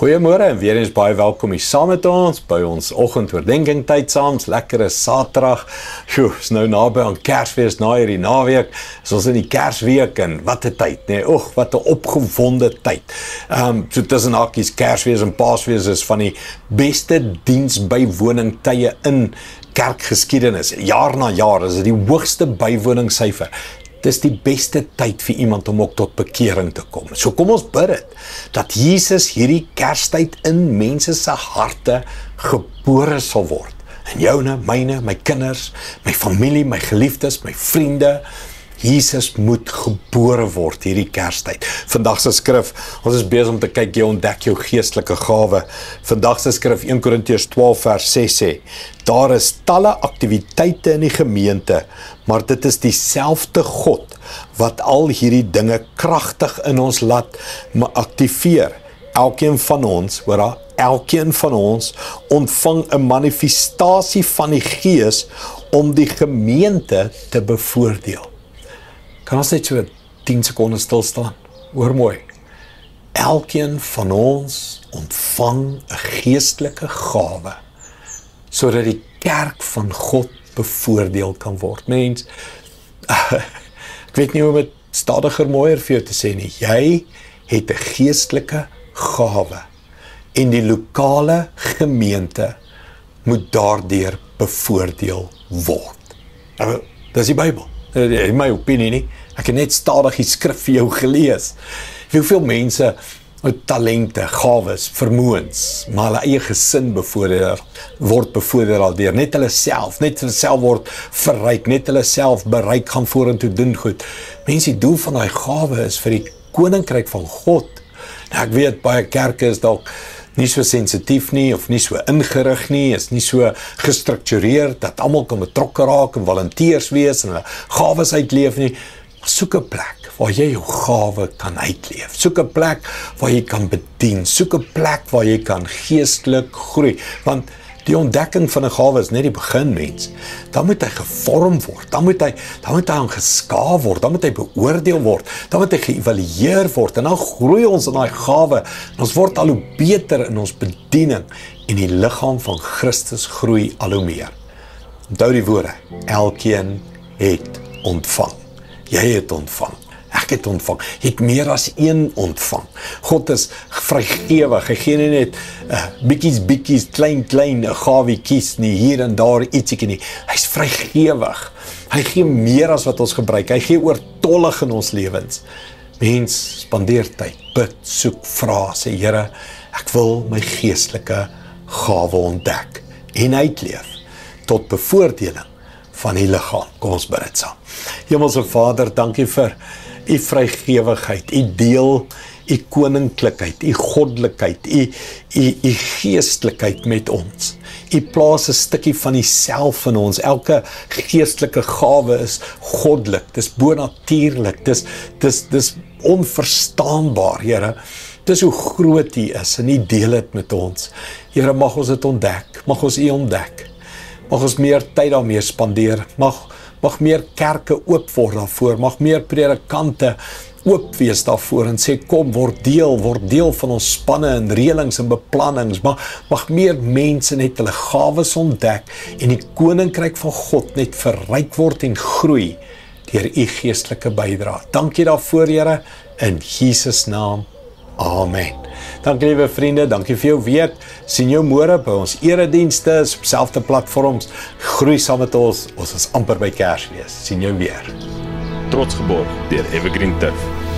Goeiemôre en weer eens baie welkom hier saam met ons by ons oggendoordenkings tyd saam. Lekkere Saterdag. Is nou naby aan Kersfees, na hierdie naweek. Ons in die Kersweek en wat 'n tyd, nee. Wat 'n opgewonde tyd. So tussen hakies Kersfees en Paasfees is van die beste diensbywoning-tye in kerkgeskiedenis. Jaar na jaar is dit die hoogste bywoningssyfer. Dis die beste tyd vir iemand om ook tot bekering te kom. So kom ons bid dit, dat Jesus hierdie Kerstyd in mense se harte gebore sal word. En joune, myne, my kinders, my familie, my geliefdes, my vriende. Jesus moet gebore word hierdie Kerstyd. Vandag se skrif, ons is besig om te kyk, jy ontdek jou geestelike gawe. Vandag se skrif 1 Korintiërs 12 vers 6 sê, daar is talle aktiwiteite in die gemeente, maar dit is dieselfde God wat al hierdie dinge kragtig in ons laat aktiveer. Elkeen van ons, elkeen van ons ontvang 'n manifestasie van die Gees om die gemeente te bevoordeel. Kan ons net so 10 sekondes stil staan? Hoor mooi. Elkeen van ons ontvang 'n geestelike gawe, sodat die kerk van God bevoordeel kan word. Mens, ek weet nie hoe om dit stadiger mooier vir jou te sê nie. Jy het 'n geestelike gawe en die lokale gemeente moet daardeur bevoordeel word. Dis die Bybel. In my opinie nie. Ek het net stadig die skrif vir jou gelees. Hoeveel mense met talente, gawes, vermoëns, maar hulle eie gesin word bevoordeel deur net hulle self word verryk, net hulle self bereik gaan vorentoe doen goed. Mense, die doel van daai gawe is vir die koninkryk van God. Nou, ek weet baie kerke is dalk nie so sensitief nie, of nie so ingerig nie, is nie so gestruktureerd, dat almal kan betrokke raak en volonteërs wees, en hulle gawes uitleef nie. Soek 'n plek waar jy jou gawe kan uitleef. Soek 'n plek waar jy kan bedien. Soek 'n plek waar jy kan geestelik groei. Want die ontdekking van 'n gawe is net die begin, mens. Dan moet hy gevorm word. Dan moet hy aangeskaaf word. Dan moet hy beoordeel word. Dan moet hy geëvalueer word. En dan groei ons in daai gawe. En ons word al hoe beter in ons bediening. En die liggaam van Christus groei al hoe meer. Onthou die woorde. Elkeen het ontvang. Jy het ontvang. Ek het ontvang. Jy het meer as een ontvang. God is vrygewig. Hy gee nie net bikkies, klein, 'n gawetjies nie, hier en daar ietsiekie nie. Hy's vrygewig. Hy gee meer as wat ons gebruik. Hy gee oortollig in ons lewens. Mens, spandeer tyd, bid, soek, vra, sê Here, ek wil my geestelike gawe ontdek en uitleef tot bevoordeling van die liggaam. Kom ons bid dit saam. Hemelse Vader, dankie vir u vrygewigheid, u deel, u koninklikheid, u goddelikheid, u geestelikheid met ons. U plaas 'n stukkie van u self in ons. Elke geestelike gawe is goddelik, dis bonatuurlik, dis onverstaanbaar, Here. Dis hoe groot u is en u deel dit met ons. Here, mag ons dit ontdek, mag ons u ontdek. Mag ons meer tyd daarmee spandeer, mag meer kerke oop word daarvoor, mag meer predikante oop wees daarvoor en sê, kom, word deel van ons spanne en reëlings en beplannings, mag meer mense net hulle gawes ontdek en die koninkryk van God net verryk word en groei deur u geestelike bydrae. Dankie daarvoor, Here, in Jesus naam, amen. Dankie liewe vriende, dankie vir jou weet. Sien jou môre by ons eredienste op selfde platforms. Groei saam met ons is amper by Kersfees. Sien jou weer. Trots geborg deur Evergreen Turf.